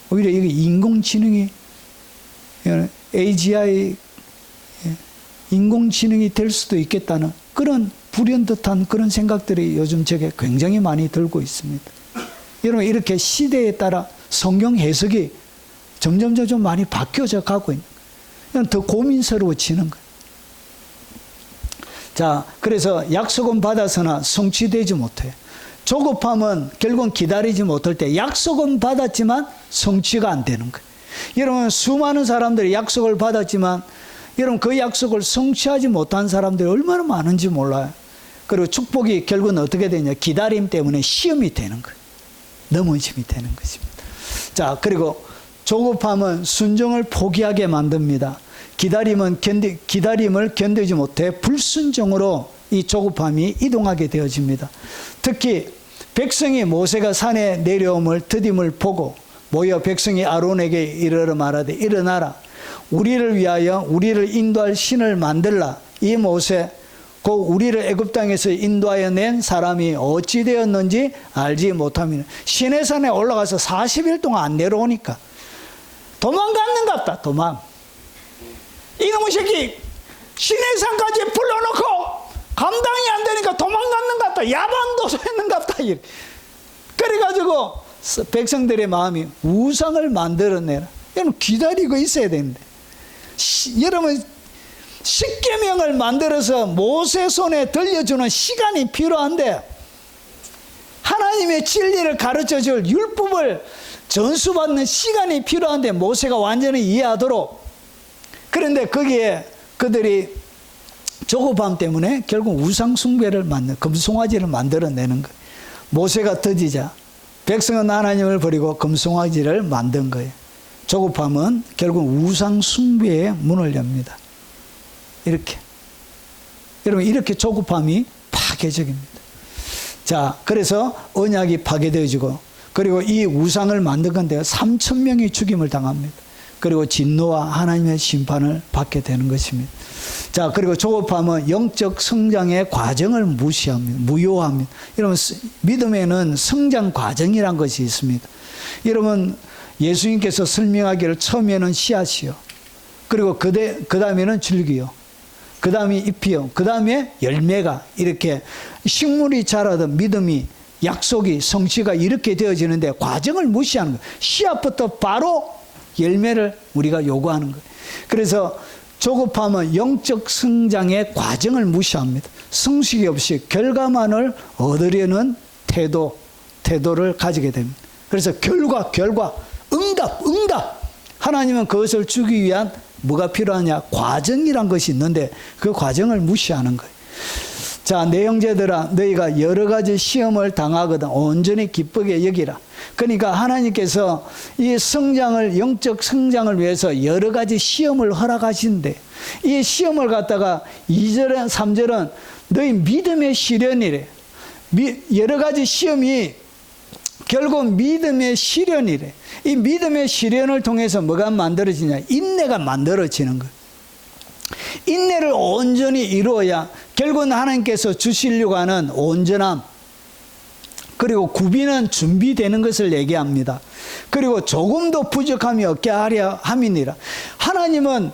오히려 이게 인공지능이 AGI 인공지능이 될 수도 있겠다는 그런 불현듯한 그런 생각들이 요즘 제게 굉장히 많이 들고 있습니다. 여러분 이렇게 시대에 따라 성경 해석이 점점 많이 바뀌어져 가고 있는. 더 고민스러워지는 거예요. 자, 그래서 약속은 받아서나 성취되지 못해요. 조급함은 결국은 기다리지 못할 때 약속은 받았지만 성취가 안 되는 거예요. 여러분, 수많은 사람들이 약속을 받았지만 여러분 그 약속을 성취하지 못한 사람들이 얼마나 많은지 몰라요. 그리고 축복이 결국은 어떻게 되냐, 기다림 때문에 시험이 되는 거예요. 넘어짐이 되는 것입니다. 자, 그리고 조급함은 순종을 포기하게 만듭니다. 기다림을 견디지 못해 불순종으로 이 조급함이 이동하게 되어집니다. 특히 백성이 모세가 산에 내려옴을 드딤을 보고 모여 백성이 아론에게 이르러 말하되 일어나라, 우리를 위하여 우리를 인도할 신을 만들라. 이 모세 곧 우리를 애굽 땅에서 인도하여 낸 사람이 어찌 되었는지 알지 못하면 시내산에 올라가서 40일 동안 안 내려오니까 도망갔는갑다. 도망. 이놈의 새끼 시내산까지 불러놓고 감당이 안 되니까 도망갔는갑다. 야반도주했는갑다. 그래가지고 백성들의 마음이 우상을 만들어내라. 여러분 기다리고 있어야 되는데, 여러분 십계명을 만들어서 모세 손에 들려주는 시간이 필요한데, 하나님의 진리를 가르쳐줄 율법을 전수받는 시간이 필요한데 모세가 완전히 이해하도록, 그런데 거기에 그들이 조급함 때문에 결국 우상 숭배를 금송아지를 만들어내는 거예요. 모세가 더디자 백성은 하나님을 버리고 금송아지를 만든 거예요. 조급함은 결국 우상 숭배의 문을 엽니다. 이렇게. 여러분, 이렇게 조급함이 파괴적입니다. 자, 그래서 언약이 파괴되어지고, 그리고 이 우상을 만든 건데 3,000명이 죽임을 당합니다. 그리고 진노와 하나님의 심판을 받게 되는 것입니다. 자, 그리고 조급함은 영적 성장의 과정을 무효합니다. 여러분, 믿음에는 성장 과정이란 것이 있습니다. 여러분, 예수님께서 설명하기를 처음에는 씨앗이요, 그리고 그 다음에는 줄기요, 그 다음에 잎이요, 그 다음에 열매가, 이렇게 식물이 자라던 믿음이, 약속이, 성취가 이렇게 되어지는데 과정을 무시하는 거예요. 씨앗부터 바로 열매를 우리가 요구하는 거예요. 그래서 조급함은 영적 성장의 과정을 무시합니다. 성식이 없이 결과만을 얻으려는 태도를 가지게 됩니다. 그래서 결과, 응답. 하나님은 그것을 주기 위한 뭐가 필요하냐? 과정이란 것이 있는데 그 과정을 무시하는 거예요. 자, 내 형제들아, 너희가 여러 가지 시험을 당하거든 온전히 기쁘게 여기라. 그러니까 하나님께서 이 성장을, 영적 성장을 위해서 여러 가지 시험을 허락하시는데, 이 시험을 갖다가 2절은 3절은 너희 믿음의 시련이래. 여러 가지 시험이 결국 믿음의 시련이래. 이 믿음의 시련을 통해서 뭐가 만들어지냐? 인내가 만들어지는 거예요. 인내를 온전히 이루어야 결국은 하나님께서 주시려고 하는 온전함, 그리고 구비는 준비되는 것을 얘기합니다. 그리고 조금도 부족함이 없게 하려 함이니라. 하나님은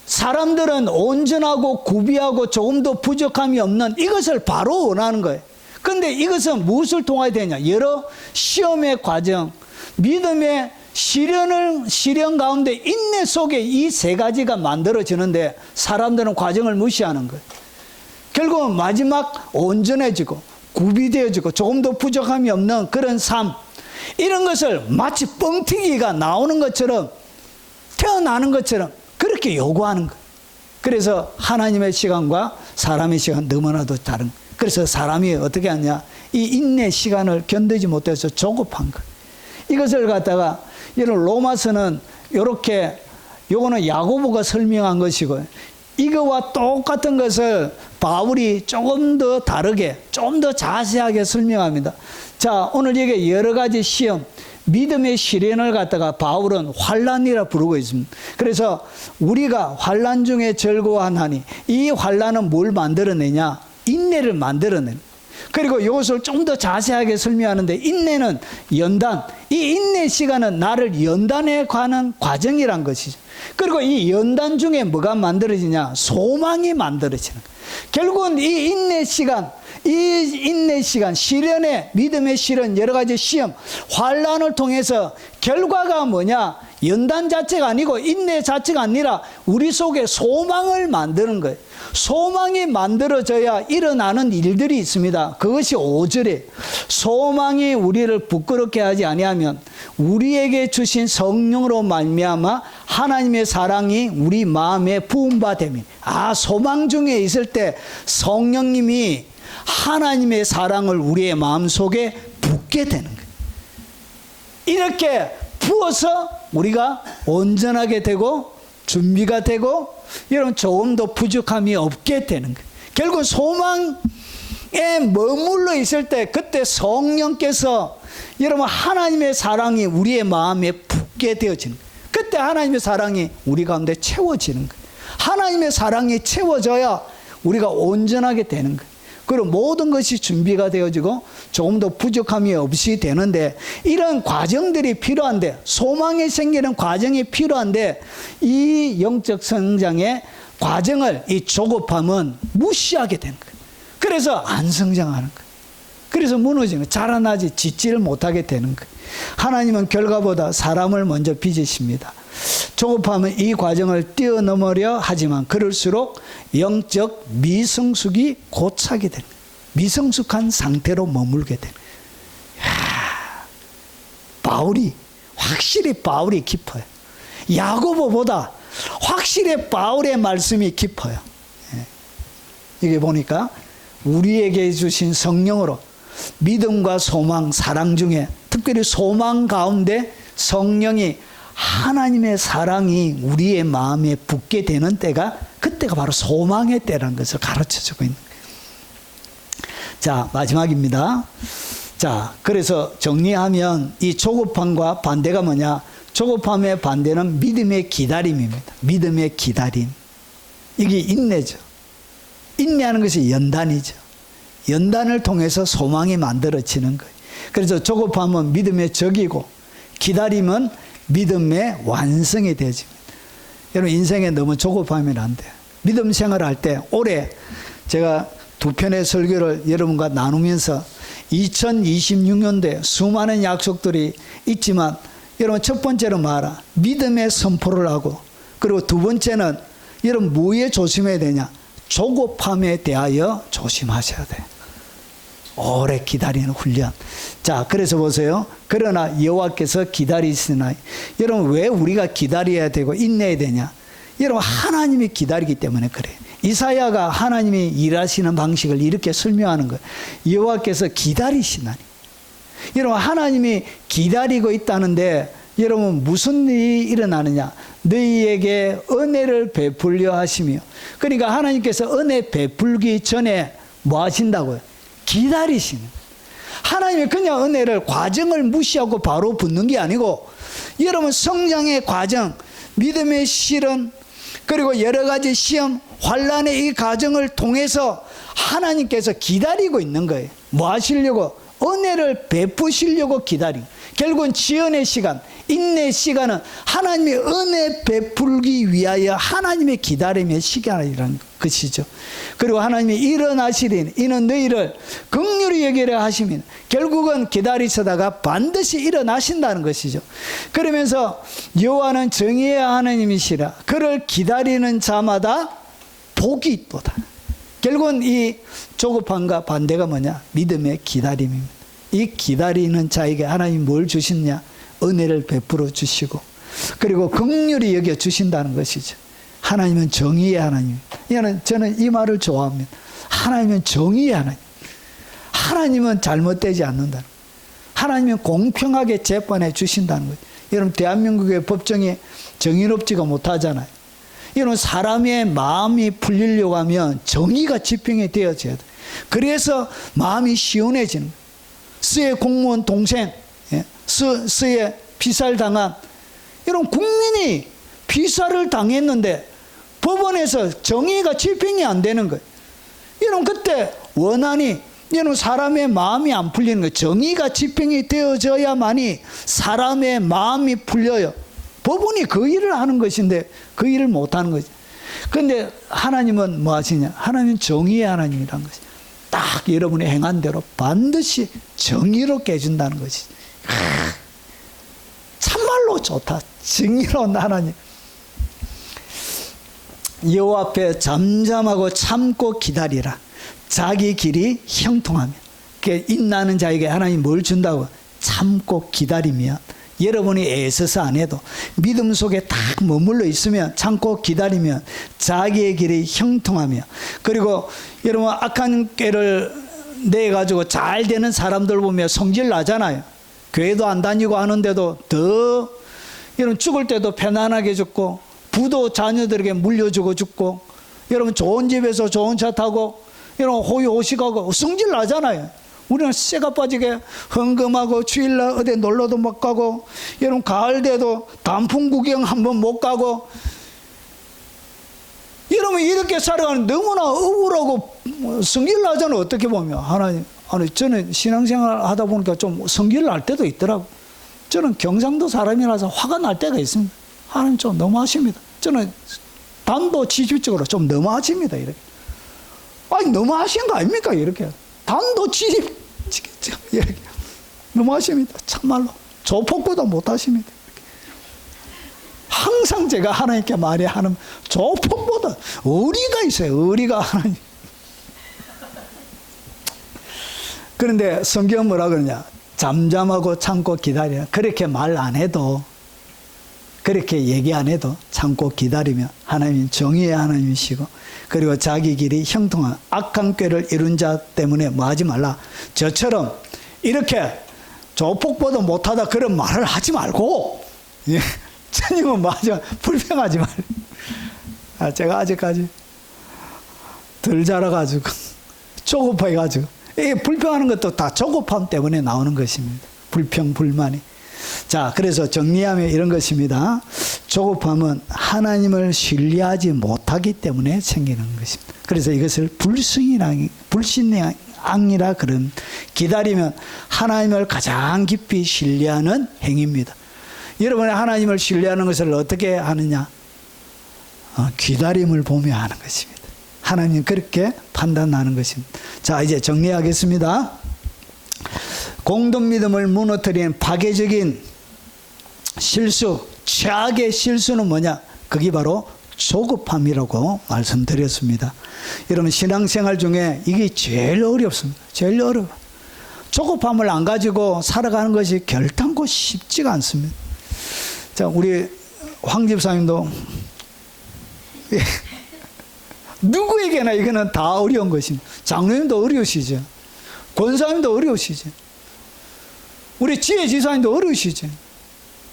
사람들은 온전하고 구비하고 조금도 부족함이 없는 이것을 바로 원하는 거예요. 그런데 이것은 무엇을 통해야 되냐? 여러 시험의 과정, 믿음의 시련 가운데 인내 속에 이 세 가지가 만들어지는데 사람들은 과정을 무시하는 거예요. 결국은 마지막 온전해지고 구비되어지고 조금도 부족함이 없는 그런 삶, 이런 것을 마치 뻥튀기가 나오는 것처럼, 태어나는 것처럼 그렇게 요구하는 거예요. 그래서 하나님의 시간과 사람의 시간 너무나도 다른 거예요. 그래서 사람이 어떻게 하냐? 이 인내 시간을 견디지 못해서 조급한 거예요. 이것을 갖다가 여러분 로마서는 이렇게, 요거는 야고보가 설명한 것이고요, 이거와 똑같은 것을 바울이 조금 더 다르게, 좀 더 자세하게 설명합니다. 자, 오늘 여기 여러 가지 시험, 믿음의 시련을 갖다가 바울은 환난이라 부르고 있습니다. 그래서 우리가 환난 중에 즐거워하나니, 이 환난은 뭘 만들어내냐? 인내를 만들어내는. 그리고 이것을 좀 더 자세하게 설명하는데, 인내는 연단, 이 인내 시간은 나를 연단해 가는 과정이란 것이죠. 그리고 이 연단 중에 뭐가 만들어지냐? 소망이 만들어지는 거예요. 결국은 이 인내 시간, 이 인내 시간, 시련의 믿음의 시련, 여러 가지 시험, 환난을 통해서 결과가 뭐냐? 연단 자체가 아니고 인내 자체가 아니라 우리 속에 소망을 만드는 거예요. 소망이 만들어져야 일어나는 일들이 있습니다. 그것이 5절에 소망이 우리를 부끄럽게 하지 아니하면 우리에게 주신 성령으로 말미암아 하나님의 사랑이 우리 마음에 부음바 되면, 소망 중에 있을 때 성령님이 하나님의 사랑을 우리의 마음속에 붓게 되는 거예요. 이렇게 부어서 우리가 온전하게 되고 준비가 되고 여러분 조금 더 부족함이 없게 되는 거예요. 결국 소망에 머물러 있을 때 그때 성령께서 여러분 하나님의 사랑이 우리의 마음에 붓게 되어지는 거예요. 그때 하나님의 사랑이 우리 가운데 채워지는 거예요. 하나님의 사랑이 채워져야 우리가 온전하게 되는 거예요. 그리고 모든 것이 준비가 되어지고 조금 더 부족함이 없이 되는데, 이런 과정들이 필요한데, 소망이 생기는 과정이 필요한데, 이 영적 성장의 과정을 이 조급함은 무시하게 되는 거예요. 그래서 안 성장하는 거예요. 그래서 무너지는 거예요. 자라나지 짓지를 못하게 되는 거예요. 하나님은 결과보다 사람을 먼저 빚으십니다. 조급함은 이 과정을 뛰어넘으려 하지만 그럴수록 영적 미성숙이 고착이 되는 거예요. 미성숙한 상태로 머물게 되는 거예요. 확실히 바울이 깊어요. 야고보보다 확실히 바울의 말씀이 깊어요. 이게 보니까 우리에게 주신 성령으로 믿음과 소망, 사랑 중에 특별히 소망 가운데 성령이 하나님의 사랑이 우리의 마음에 붙게 되는 때가, 그때가 바로 소망의 때라는 것을 가르쳐주고 있는 거예요. 자, 마지막입니다. 자, 그래서 정리하면 이 조급함과 반대가 뭐냐? 조급함의 반대는 믿음의 기다림입니다. 믿음의 기다림. 이게 인내죠. 인내하는 것이 연단이죠. 연단을 통해서 소망이 만들어지는 거예요. 그래서 조급함은 믿음의 적이고 기다림은 믿음의 완성이 되어집니다. 여러분 인생에 너무 조급하면 안 돼요. 믿음 생활할 때 올해 제가 2편의 설교를 여러분과 나누면서 2026년도에 수많은 약속들이 있지만 여러분 첫 번째로 말아 믿음의 선포를 하고, 그리고 두 번째는 여러분 뭐에 조심해야 되냐? 조급함에 대하여 조심하셔야 돼요. 오래 기다리는 훈련. 자, 그래서 보세요. 그러나 여호와께서 기다리시나이. 여러분 왜 우리가 기다려야 되고 인내해야 되냐? 여러분 하나님이 기다리기 때문에 그래요. 이사야가 하나님이 일하시는 방식을 이렇게 설명하는 거예요. 여호와께서 기다리시나니. 여러분 하나님이 기다리고 있다는데 여러분 무슨 일이 일어나느냐? 너희에게 은혜를 베풀려 하시며, 그러니까 하나님께서 은혜 베풀기 전에 뭐 하신다고요? 기다리시는. 하나님이 그냥 은혜를 과정을 무시하고 바로 붙는 게 아니고, 여러분 성장의 과정, 믿음의 실현, 그리고 여러 가지 시험, 환난의 이 과정을 통해서 하나님께서 기다리고 있는 거예요. 뭐 하시려고? 은혜를 베푸시려고 기다리고, 결국은 지연의 시간, 인내의 시간은 하나님의 은혜 베풀기 위하여 하나님의 기다림의 시간이라는 것이죠. 그리고 하나님이 일어나시리니 이는 너희를 긍휼히 여기려 하시면, 결국은 기다리시다가 반드시 일어나신다는 것이죠. 그러면서 여호와는 정의의 하나님이시라. 그를 기다리는 자마다 복이 있도다. 결국은 이 조급함과 반대가 뭐냐? 믿음의 기다림입니다. 이 기다리는 자에게 하나님이 뭘 주시느냐? 은혜를 베풀어 주시고, 그리고 긍휼히 여겨 주신다는 것이죠. 하나님은 정의의 하나님. 저는 이 말을 좋아합니다. 하나님은 정의의 하나님. 하나님은 잘못되지 않는다. 하나님은 공평하게 재판해 주신다는 거예요. 여러분 대한민국의 법정이 정의롭지가 못하잖아요. 여러분 사람의 마음이 풀리려고 하면 정의가 집행이 되어져야 돼요. 그래서 마음이 시원해지는 거예요. 스의 공무원 동생, 스의 피살당한, 여러분 국민이 피살을 당했는데 법원에서 정의가 집행이 안 되는 거예요. 여러분 그때 원한이, 여러분 사람의 마음이 안 풀리는 거예요. 정의가 집행이 되어져야만이 사람의 마음이 풀려요. 법원이 그 일을 하는 것인데 그 일을 못 하는 거죠. 그런데 하나님은 뭐 하시냐? 하나님은 정의의 하나님이라는 것이죠. 딱 여러분이 행한 대로 반드시 정의롭게 해준다는 것이 참말로 좋다. 정의로운 하나님. 여호와 앞에 잠잠하고 참고 기다리라. 자기 길이 형통하며. 인나는 자에게 하나님이 뭘 준다고? 참고 기다리면 여러분이 애써서 안 해도 믿음 속에 딱 머물러 있으면 참고 기다리면 자기의 길이 형통하며, 그리고 여러분 악한 꾀를 내가지고 잘 되는 사람들 보면 성질 나잖아요. 교회도 안 다니고 하는데도 더 여러분 죽을 때도 편안하게 죽고, 부도 자녀들에게 물려주고 죽고, 여러분 좋은 집에서 좋은 차 타고 여러분 호의호식하고 성질 나잖아요. 우리는 쇠가 빠지게 헌금하고 주일날 어디 놀러도 못 가고, 여러분 가을 돼도 단풍 구경 한번 못 가고, 여러분 이렇게 살아가는 너무나 억울하고 성질 나잖아요. 어떻게 보면 하나님, 아니 저는 신앙생활 하다 보니까 좀 성질 날 때도 있더라고. 저는 경상도 사람이라서 화가 날 때가 있습니다. 하나님 좀 너무하십니다. 저는 단도직입적으로 좀 너무하십니다. 이렇게. 아니 너무하신 거 아닙니까? 이렇게 단도직입 이렇게 너무하십니다. 참말로 조폭보다 못하십니다. 항상 제가 하나님께 말하는 조폭보다 의리가 있어요. 의리가 하나님. 그런데 성경은 뭐라 그러냐? 잠잠하고 참고 기다리라. 그렇게 말 안 해도, 그렇게 얘기 안 해도 참고 기다리면 하나님은 정의의 하나님이시고, 그리고 자기 길이 형통한 악한 꾀를 이룬 자 때문에 뭐 하지 말라. 저처럼 이렇게 조폭보다 못하다 그런 말을 하지 말고, 예. 주님은 뭐 하지 마. 불평하지 말고. 제가 아직까지 덜 자라가지고 조급해가지고, 이 불평하는 것도 다 조급함 때문에 나오는 것입니다. 불평, 불만이. 자, 그래서 정리하면 이런 것입니다. 조급함은 하나님을 신뢰하지 못하기 때문에 생기는 것입니다. 그래서 이것을 불신앙이라 그런, 기다리면 하나님을 가장 깊이 신뢰하는 행위입니다. 여러분이 하나님을 신뢰하는 것을 어떻게 하느냐? 기다림을 보며 하는 것입니다. 하나님 그렇게 판단하는 것입니다. 자, 이제 정리하겠습니다. 공동 믿음을 무너뜨리는 파괴적인 실수, 최악의 실수는 뭐냐? 그게 바로 조급함이라고 말씀드렸습니다. 여러분 신앙생활 중에 이게 제일 어렵습니다. 제일 어려워. 조급함을 안 가지고 살아가는 것이 결단코 쉽지가 않습니다. 자, 우리 황 집사님도 누구에게나 이거는 다 어려운 것입니다. 장로님도 어려우시죠. 권사님도 어려우시죠. 우리 지혜 지사님도 어려우시죠.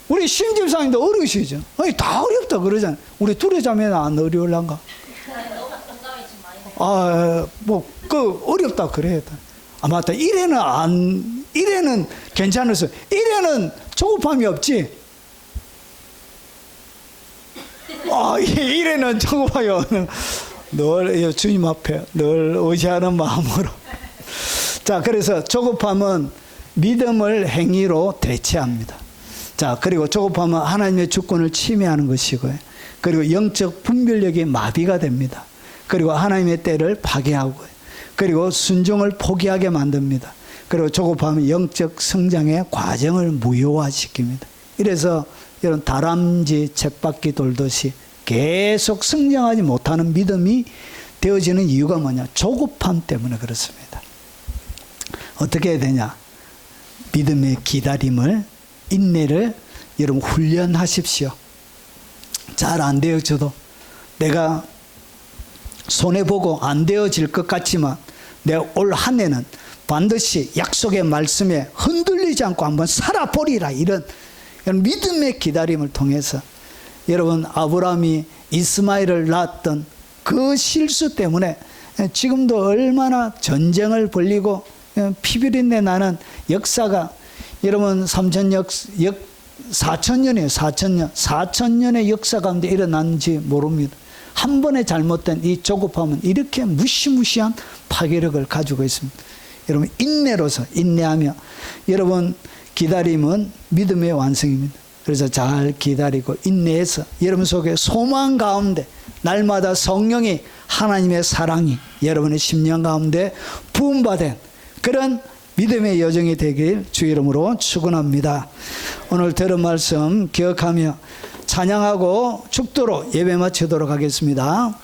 우리 신 집사님도 어려우시죠. 아니, 다 어렵다 그러잖아요. 우리 둘의 자매는 안 어려울란가? 어렵다 그래야 돼. 맞다. 이래는 괜찮았어. 이래는 조급함이 없지. 이래는 조급함이 없는. 늘 주님 앞에 늘 의지하는 마음으로. 자, 그래서 조급함은 믿음을 행위로 대체합니다. 자, 그리고 조급함은 하나님의 주권을 침해하는 것이고요. 그리고 영적 분별력이 마비가 됩니다. 그리고 하나님의 때를 파괴하고요. 그리고 순종을 포기하게 만듭니다. 그리고 조급함은 영적 성장의 과정을 무효화시킵니다. 이래서 이런 다람쥐 쳇바퀴 돌듯이 계속 성장하지 못하는 믿음이 되어지는 이유가 뭐냐? 조급함 때문에 그렇습니다. 어떻게 해야 되냐? 믿음의 기다림을, 인내를 여러분 훈련하십시오. 잘 안 되어져도 내가 손해보고 안 되어질 것 같지만 내가 올 한 해는 반드시 약속의 말씀에 흔들리지 않고 한번 살아보리라. 이런 믿음의 기다림을 통해서 여러분 아브라함이 이스마엘을 낳았던 그 실수 때문에 지금도 얼마나 전쟁을 벌이고 피비린내 나는 역사가 여러분 4천년이에요. 4천년의 역사 가운데 일어난지 모릅니다. 한 번에 잘못된 이 조급함은 이렇게 무시무시한 파괴력을 가지고 있습니다. 여러분 인내로서 인내하며 여러분 기다림은 믿음의 완성입니다. 그래서 잘 기다리고 인내해서 여러분 속에 소망 가운데 날마다 성령이 하나님의 사랑이 여러분의 심령 가운데 부음받은 그런 믿음의 여정이 되길 주 이름으로 축원합니다. 오늘 들은 말씀 기억하며 찬양하고 축도로 예배 마치도록 하겠습니다.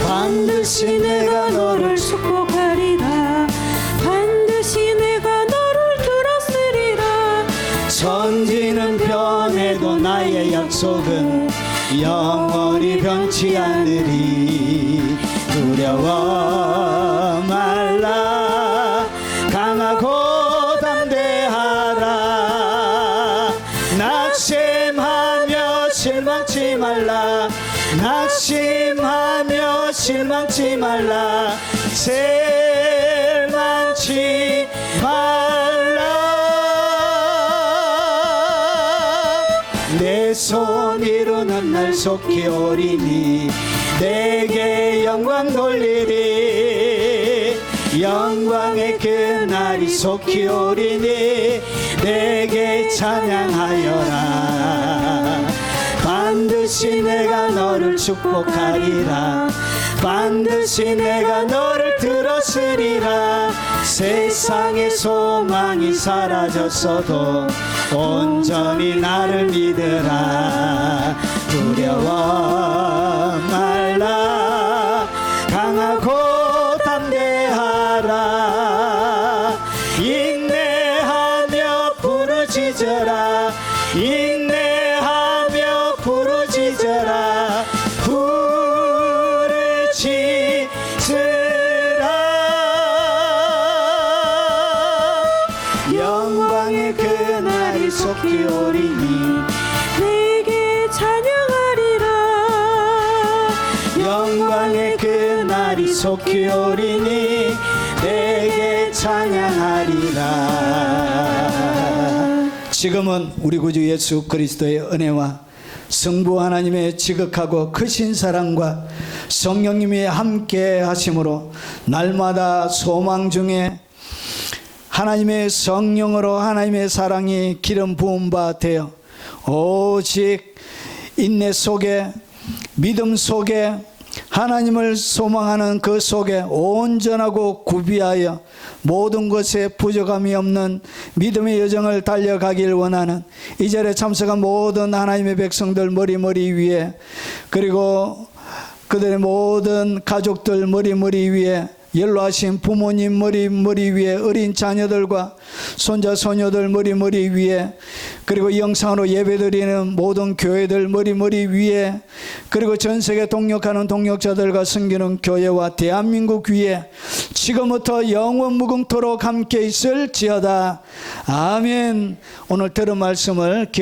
반드시 내가 너를 축복하리라. 반드시 내가 너를 들었으리라. 천지는 변해도 나의 약속은 영원히 변치 않으리. 두려워 말라. 강하고 담대하라. 낙심하며 실망치 말라. 낙심하며 실망치 말라. 실망치 말라. 내 손 이루는 날 속히 오리니 내게 영광 돌리리. 영광의 그날이 속히 오리니 내게 찬양하여라. 반드시 내가 너를 축복하리라. 반드시 내가 너를 들었으리라. 세상의 소망이 사라졌어도 온전히 나를 믿으라. 두려워 말라. 강하고 담대하라. 인내하며 부르짖어라. 인내하며 부르짖어라. 영광의 그날이 속히 오리니 내게 찬양하리라. 영광의 그날이 속히 오리니 내게 찬양하리라. 지금은 우리 구주 예수 그리스도의 은혜와 성부 하나님의 지극하고 크신 사랑과 성령님이 함께 하심으로 날마다 소망 중에 하나님의 성령으로 하나님의 사랑이 기름 부은 바 되어 오직 인내 속에 믿음 속에 하나님을 소망하는 그 속에 온전하고 구비하여 모든 것에 부족함이 없는 믿음의 여정을 달려가길 원하는 이 자리에 참석한 모든 하나님의 백성들 머리 위에 그리고 그들의 모든 가족들 머리 위에 연로하신 부모님 머리 위에 어린 자녀들과 손자 소녀들 머리 위에 그리고 영상으로 예배드리는 모든 교회들 머리 위에 그리고 전세계 동역하는 동역자들과 섬기는 교회와 대한민국 위에 지금부터 영원 무궁토록 함께 있을지어다. 아멘. 오늘 들은 말씀을